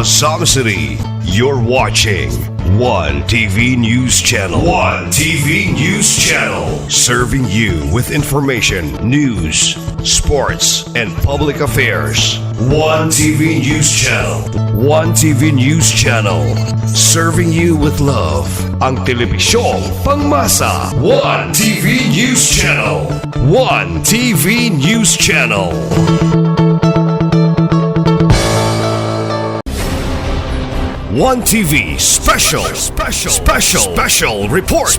Quezon City. You're watching One TV News Channel. One TV News Channel. Serving you with information, news, sports, and public affairs. One TV News Channel. One TV News Channel. Serving you with love. Ang telebisyong pangmasa. One TV News Channel. One TV News Channel. One TV special report.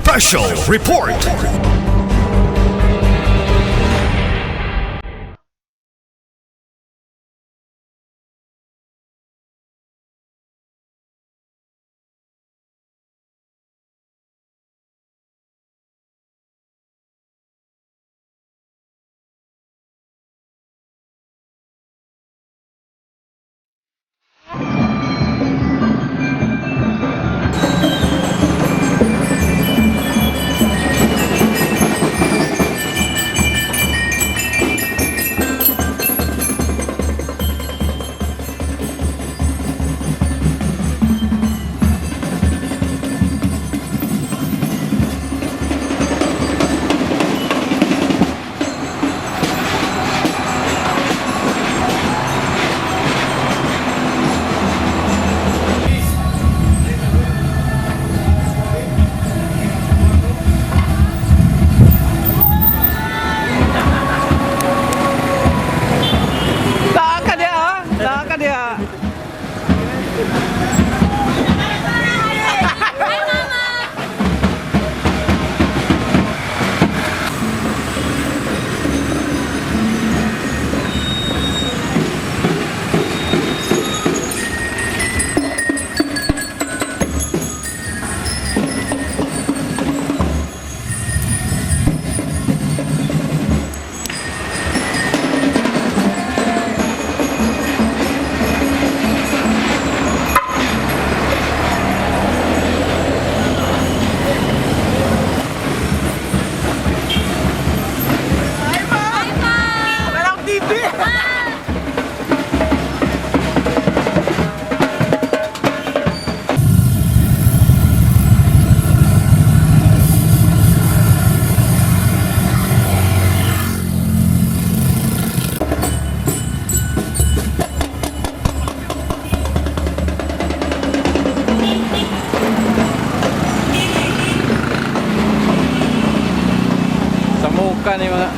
Samukan yung mga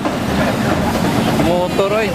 motor oy.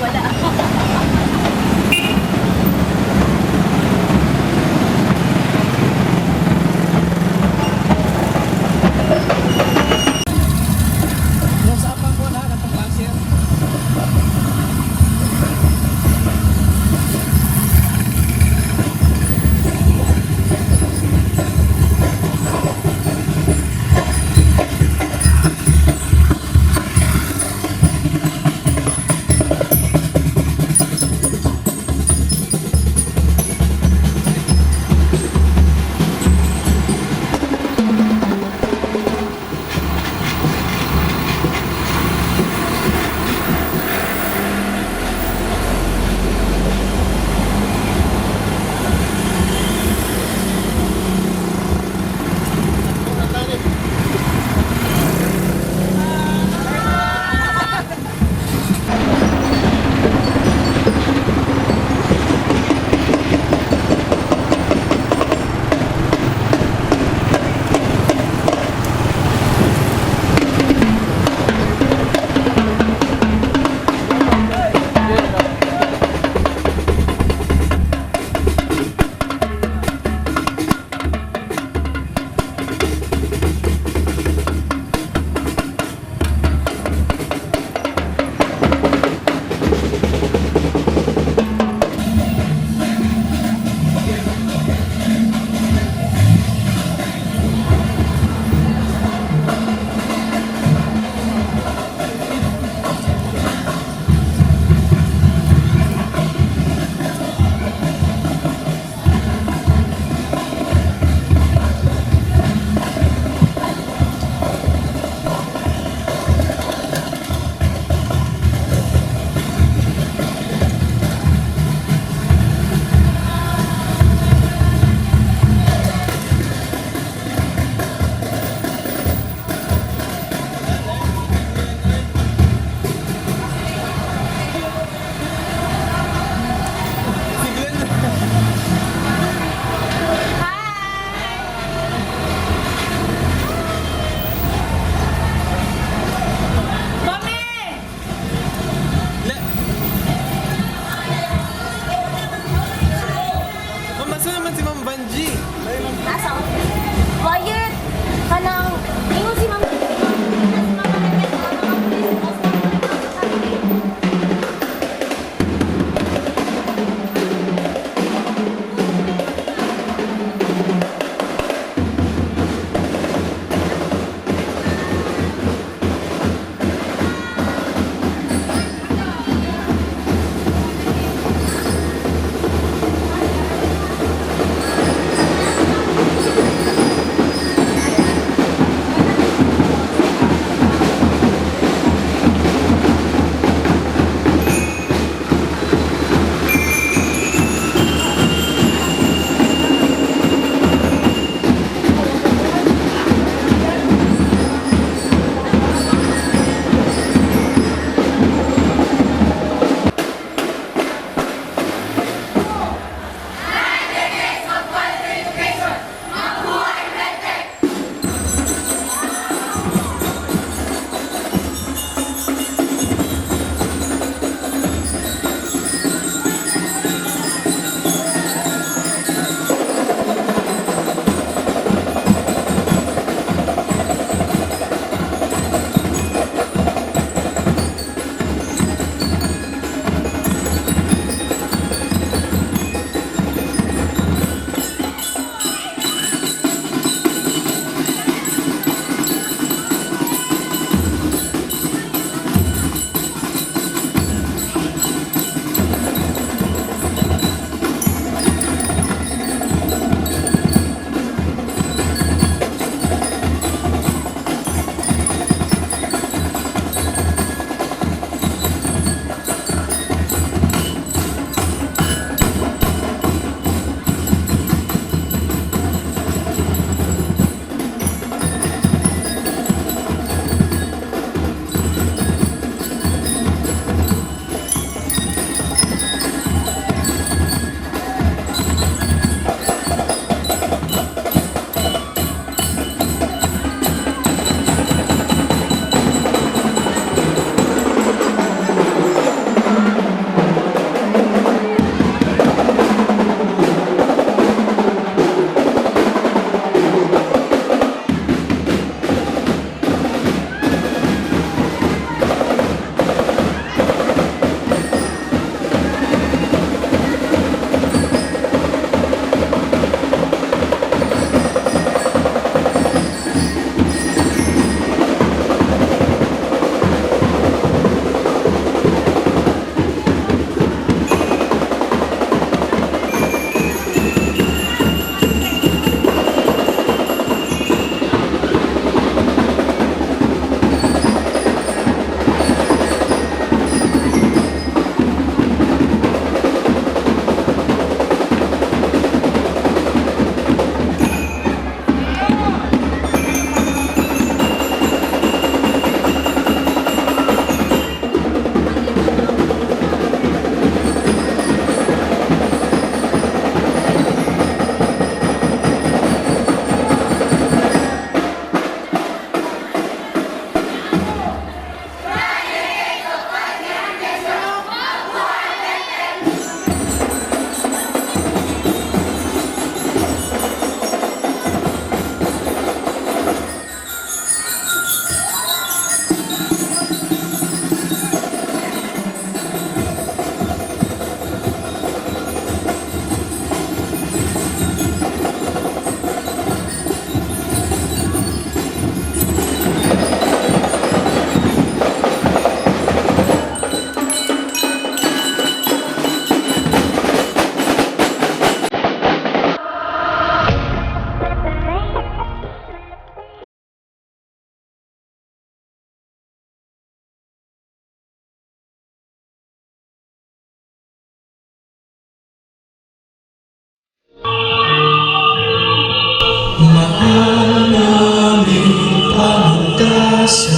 Mahal naming pamantasan,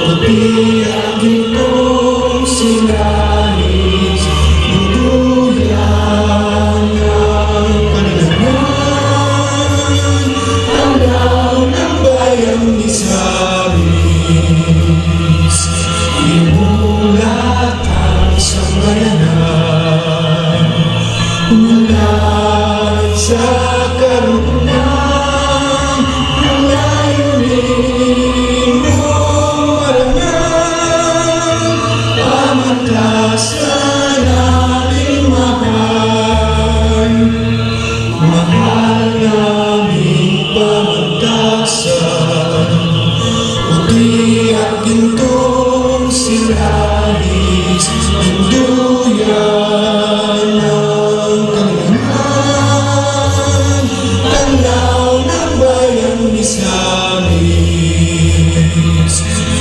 puti ang gintong sinais, luluyan ng kalangan, tanglaw ng bayang Misamis, imulat ang sambayanan, ulat sa karunungan, ang layunin mo marangal, pamantasan namin mahal, mahal namin pamantasan, puti at gintong siralis, hinduyan ng kalangan, tanaw ng bayang Misamis,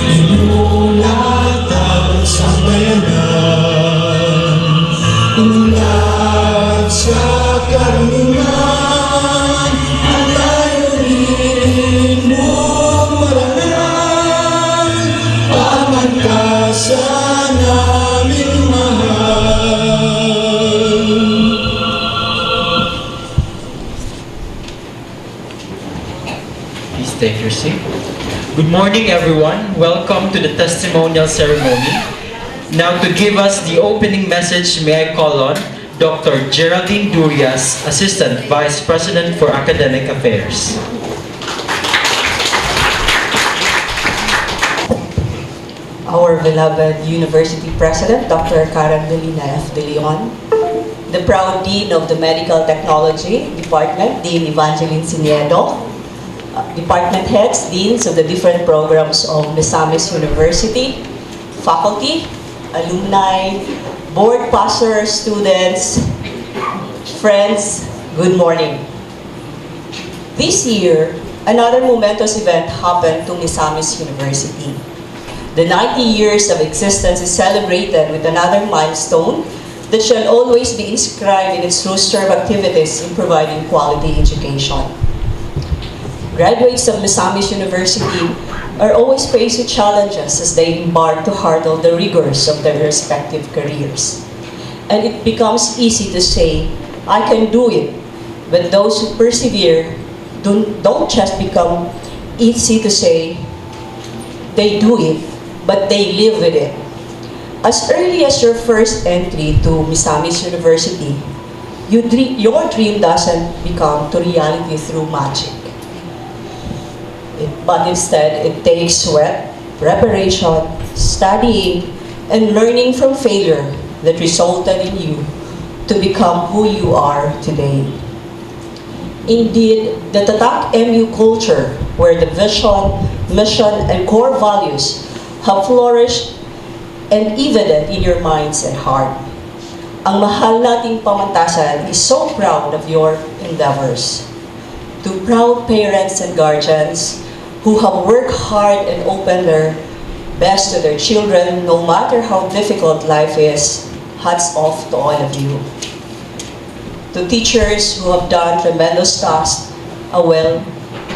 inulat ang sambayanan, ulat sa karunungan, ang layunin mo marangal, pamantasan namin mahal. Please take your seat. Good morning, everyone. Welcome to the testimonial ceremony. Now, to give us the opening message, may I call on Dr. Geraldine Durias, Assistant Vice President for Academic Affairs. Our beloved University President, Dr. Karen Delina F. De Leon, the proud Dean of the Medical Technology Department, Dean Evangeline Siniedo, department heads, deans of the different programs of Misamis University, faculty, alumni, board pastors, students, friends, good morning. This year, another momentous event happened to Misamis University. The 90 years of existence is celebrated with another milestone that shall always be inscribed in its roster of activities in providing quality education. Graduates of Misamis University are always faced with challenges as they embark to hurdle the rigors of their respective careers. And it becomes easy to say, I can do it, but those who persevere don't just become easy to say, they do it, but they live with it. As early as your first entry to Misamis University, your dream doesn't become to reality through magic. But instead, it takes sweat, preparation, studying, and learning from failure that resulted in you to become who you are today. Indeed, the Tatak MU culture, where the vision, mission, and core values have flourished and evident in your minds and heart. Ang mahal nating pamantasan is so proud of your endeavors. To proud parents and guardians who have worked hard and opened their best to their children, no matter how difficult life is, hats off to all of you. To teachers who have done tremendous tasks, a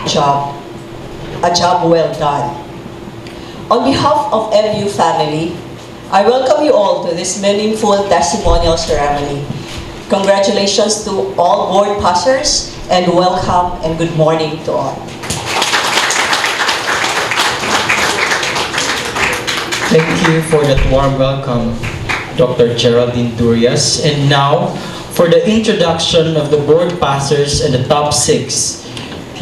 job well done. On behalf of MU family, I welcome you all to this meaningful testimonial ceremony. Congratulations to all board passers, and welcome and good morning to all. Thank you for that warm welcome, Dr. Geraldine Durias. And now, for the introduction of the board passers and the top 6,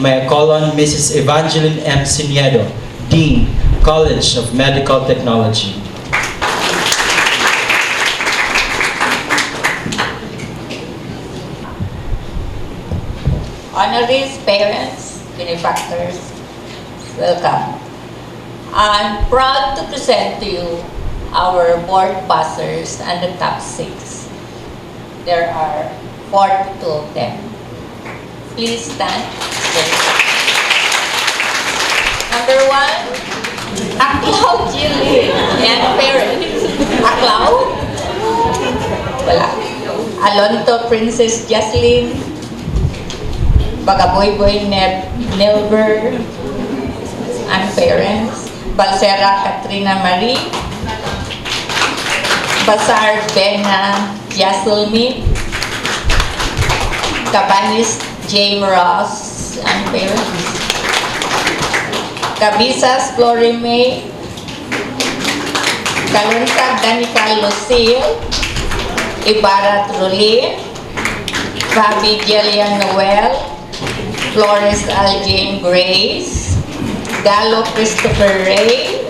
may I call on Mrs. Evangeline M. Siniedo, Dean, College of Medical Technology. Honorees, parents, benefactors, welcome. I'm proud to present to you our board passers and the top 6. There are 42 of them. Please stand. Number 1, Aklaw Jilly and parents. Aklaw? Wala. Alonto Princess Jaslyn. Bagaboy-boy Nelber and parents, Balsera Katrina Marie, Basar Bena Yasulmi, Cabanis James Ross and parents, Cabisas Florime, Kaluntag Danica Lucille, Ibarat Rolin, Fabi Gillian Noel, Flores Aljane Grace, Gallo Christopher Ray,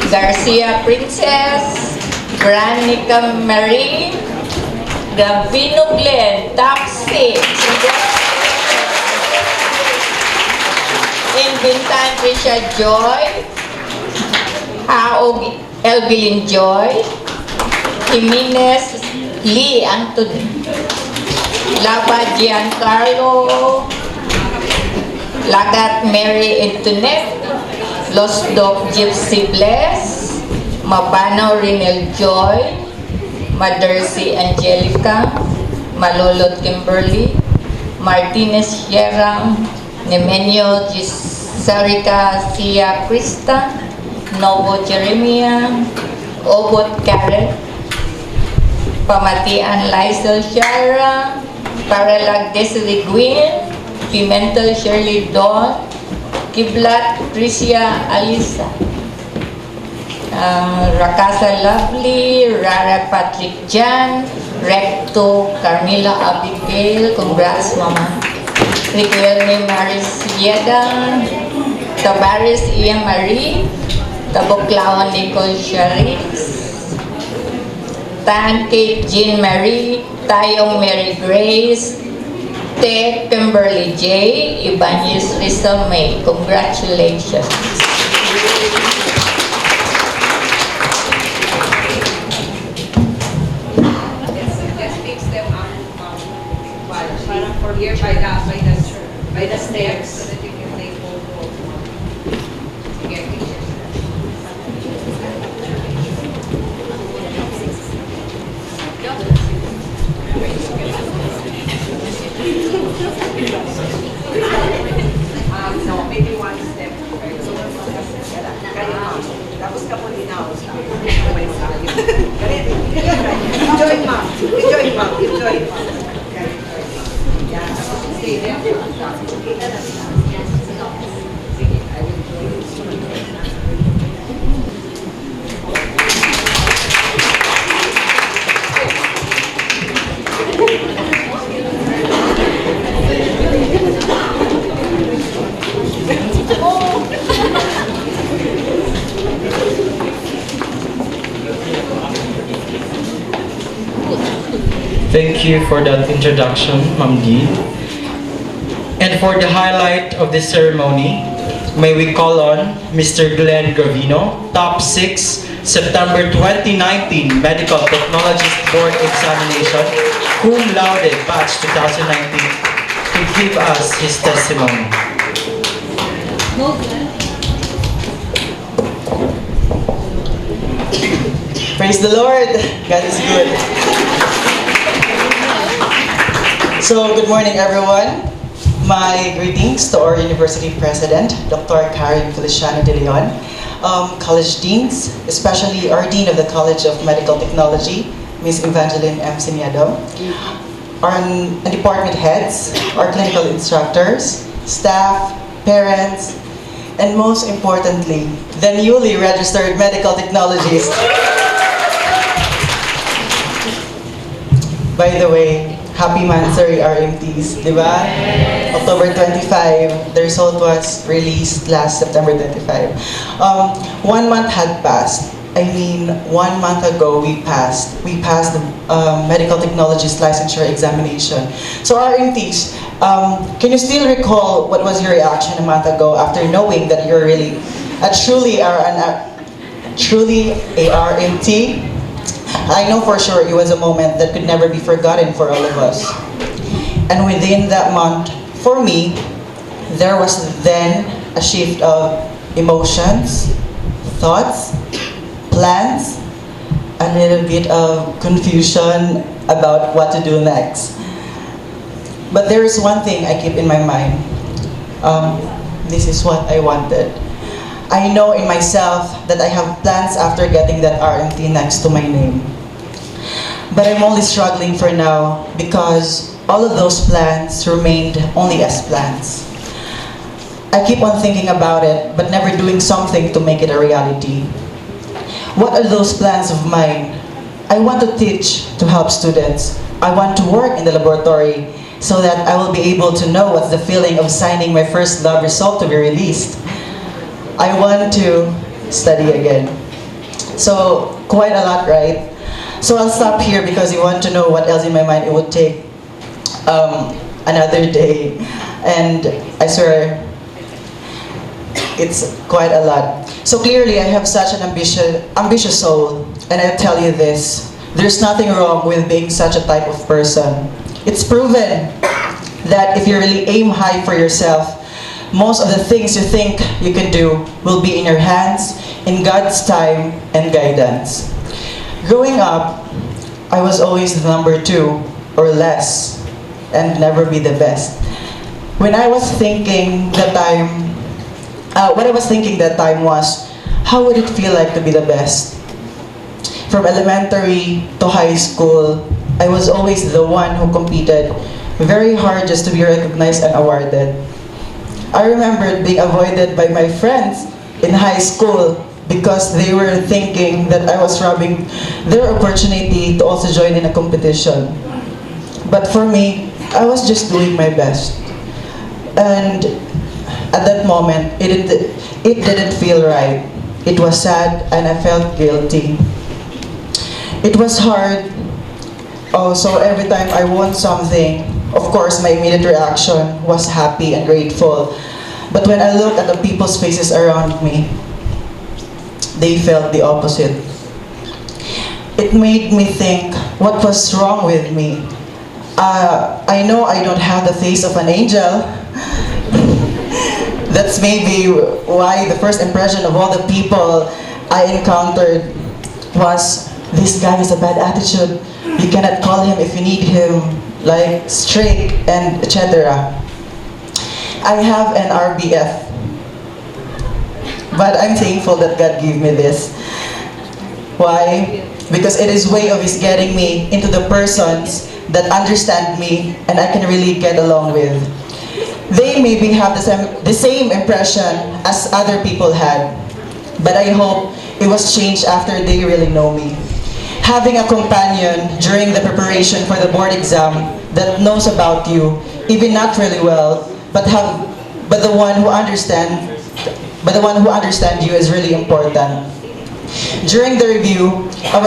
Garcia Princess, Granica Marie, Gravino Glen, top 6. Invintan Trisha Joy, Haog Elbilin Joy, Jimenez Lee Anthony, Lava Giancarlo, Lagat Mary Antoinette, Los Doc Gypsy Bless, Mabano Rinel Joy, Madercy Angelica, Malolot Kimberly, Martinez Sierra, Nemenyo Gisarica Sia Krista, Novo Jeremia, Obot Karen, Pamatian Lysel Shara, Paralag Desiree Gwyn, Pimentel Shirley Dawn, Kiblat Tricia Alisa, Rakasa Lovely, Rara Patrick Jan, Recto Carmila Abigail, congrats mama. Riquelme Maris Yeda, Tabaris Ia Marie, Tabuklawan Nicole Charis, Tan Kate Jean Marie, Tayong Mary Grace, Te Kimberly J, Ibanez Risa May, congratulations. Let's fix them up parang for here by the steps so that you can take photo to get pictures. No, maybe one step. Tapos ka po linaw. Enjoy, ma'am. Enjoy, ma'am. Enjoy, ma'am. Yeah. Stay there. Sige, I will join you. Thank you for that introduction, Ma'am Dee. And for the highlight of this ceremony, may we call on Mr. Glen Gravino, top 6, September 2019 Medical Technologist Board Examination, cum laude batch 2019, to give us his testimony. Praise the Lord. God is good. So, good morning everyone. My greetings to our University President, Dr. Karen Feliciano de Leon, College Deans, especially our Dean of the College of Medical Technology, Ms. Evangeline M. Siniado, our department heads, our clinical instructors, staff, parents, and most importantly, the newly registered medical technologists. By the way, happy Mansari RMTs, di ba? October 25, the result was released last September 25. 1 month had passed. I mean, 1 month ago we passed. We passed the medical technologist licensure examination. So RMTs, can you still recall what was your reaction a month ago after knowing that you're really truly a RMT? I know for sure it was a moment that could never be forgotten for all of us. And within that month, for me, there was then a shift of emotions, thoughts, plans, a little bit of confusion about what to do next. But there is one thing I keep in my mind. This is what I wanted. I know in myself that I have plans after getting that RMT next to my name. But I'm only struggling for now because all of those plans remained only as plans. I keep on thinking about it, but never doing something to make it a reality. What are those plans of mine? I want to teach to help students. I want to work in the laboratory so that I will be able to know what's the feeling of signing my first lab result to be released. I want to study again. So, quite a lot, right? So I'll stop here because you want to know what else in my mind. It would take another day. And I swear, it's quite a lot. So clearly, I have such an ambitious soul. And I tell you this, there's nothing wrong with being such a type of person. It's proven that if you really aim high for yourself, most of the things you think you can do will be in your hands, in God's time and guidance. Growing up, I was always the number 2 or less and never be the best. When I was thinking that what I was thinking that time was, how would it feel like to be the best? From elementary to high school, I was always the one who competed very hard just to be recognized and awarded. I remembered being avoided by my friends in high school because they were thinking that I was robbing their opportunity to also join in a competition. But for me, I was just doing my best. And at that moment, it didn't feel right. It was sad and I felt guilty. It was hard. So every time I won something, of course, my immediate reaction was happy and grateful. But when I looked at the people's faces around me, they felt the opposite. It made me think, what was wrong with me? I know I don't have the face of an angel. That's maybe why the first impression of all the people I encountered was, this guy has a bad attitude. You cannot call him if you need him, like strict and etc. I have an RBF, but I'm thankful that God gave me this. Why? Because it is way of His getting me into the persons that understand me and I can really get along with. They maybe have the same impression as other people had, but I hope it was changed after they really know me. Having a companion during the preparation for the board exam that knows about you, even not really well, but the one who understands you is really important. During the review, I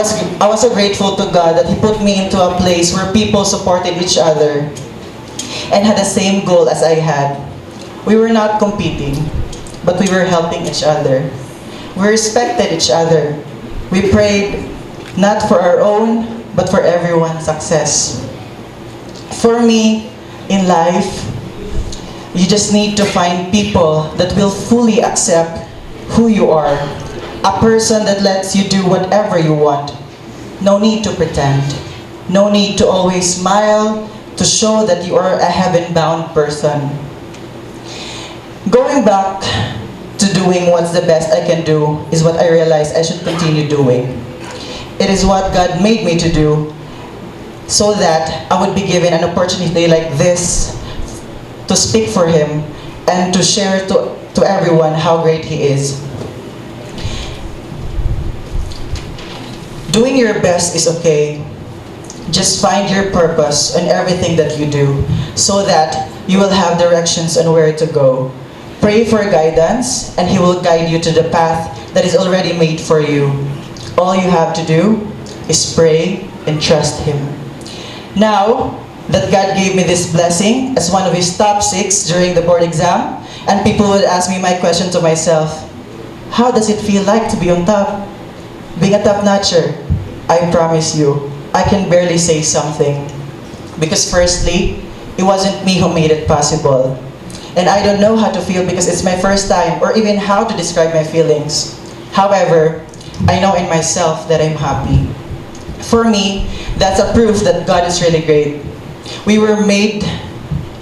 was so grateful to God that He put me into a place where people supported each other and had the same goal as I had. We were not competing, but we were helping each other. We respected each other. We prayed not for our own, but for everyone's success. For me, in life, you just need to find people that will fully accept who you are. A person that lets you do whatever you want. No need to pretend. No need to always smile to show that you are a heaven-bound person. Going back to doing what's the best I can do is what I realized I should continue doing. It is what God made me to do so that I would be given an opportunity like this to speak for Him and to share to everyone how great He is. Doing your best is okay. Just find your purpose in everything that you do so that you will have directions on where to go. Pray for guidance and He will guide you to the path that is already made for you. All you have to do is pray and trust Him. Now that God gave me this blessing as one of His top 6 during the board exam, and people would ask me my question to myself, how does it feel like to be on top? Being a top-notcher, I promise you, I can barely say something. Because firstly, it wasn't me who made it possible. And I don't know how to feel because it's my first time or even how to describe my feelings. However, I know in myself that I'm happy. For me, that's a proof that God is really great. We were made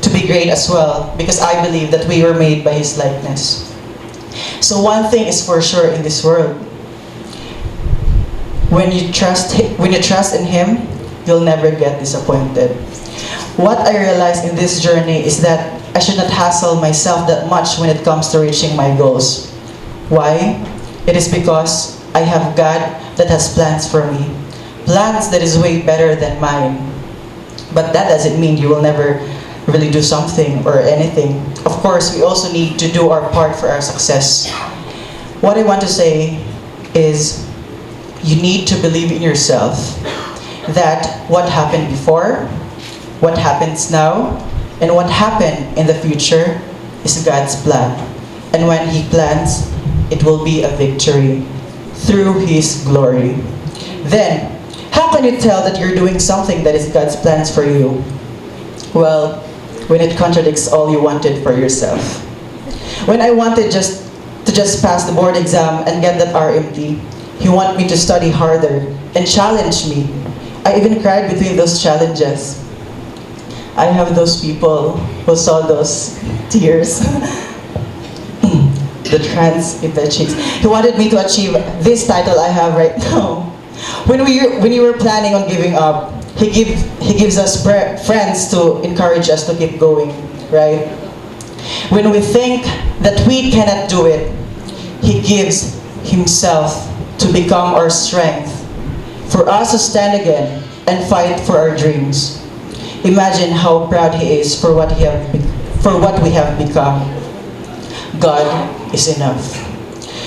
to be great as well, because I believe that we were made by His likeness. So one thing is for sure in this world: when you trust in Him, you'll never get disappointed. What I realized in this journey is that I should not hassle myself that much when it comes to reaching my goals. Why? It is because I have God that has plans for me. Plans that is way better than mine. But that doesn't mean you will never really do something or anything. Of course, we also need to do our part for our success. What I want to say is, you need to believe in yourself that what happened before, what happens now, and what happened in the future is God's plan. And when He plans, it will be a victory through His glory. Then, how can you tell that you're doing something that is God's plans for you? Well, when it contradicts all you wanted for yourself. When I wanted to just pass the board exam and get that RMT, He wanted me to study harder and challenge me. I even cried between those challenges. I have those people who saw those tears. The trance in the cheeks. He wanted me to achieve this title I have right now. When we were planning on giving up, He gives us friends to encourage us to keep going, right? When we think that we cannot do it, He gives Himself to become our strength, for us to stand again and fight for our dreams. Imagine how proud He is for what we have become. God is enough.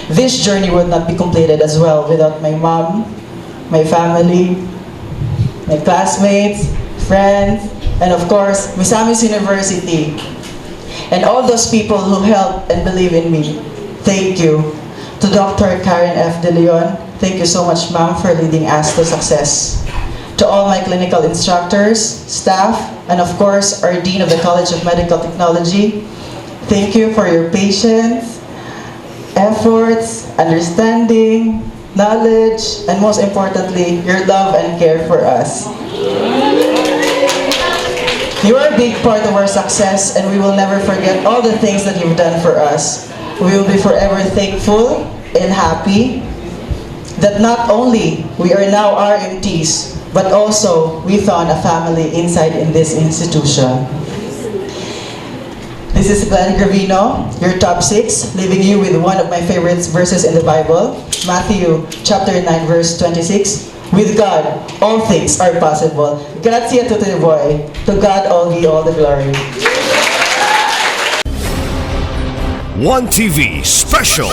This journey would not be completed as well without my mom, my family, my classmates, friends, and of course, Misamis University, and all those people who helped and believe in me. Thank you. To Dr. Karen F. De Leon, thank you so much, ma'am, for leading us to success. To all my clinical instructors, staff, and of course, our Dean of the College of Medical Technology, thank you for your patience, efforts, understanding, knowledge, and most importantly, your love and care for us. You are a big part of our success, and we will never forget all the things that you've done for us. We will be forever thankful and happy that not only we are now RMTs, but also we found a family inside in this institution. This is Glen Gravino, your top 6, leaving you with one of my favorite verses in the Bible, Matthew chapter 9, verse 26. With God, all things are possible. Grazie a tutti voi. To God all be all the glory. One TV special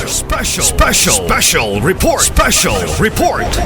report.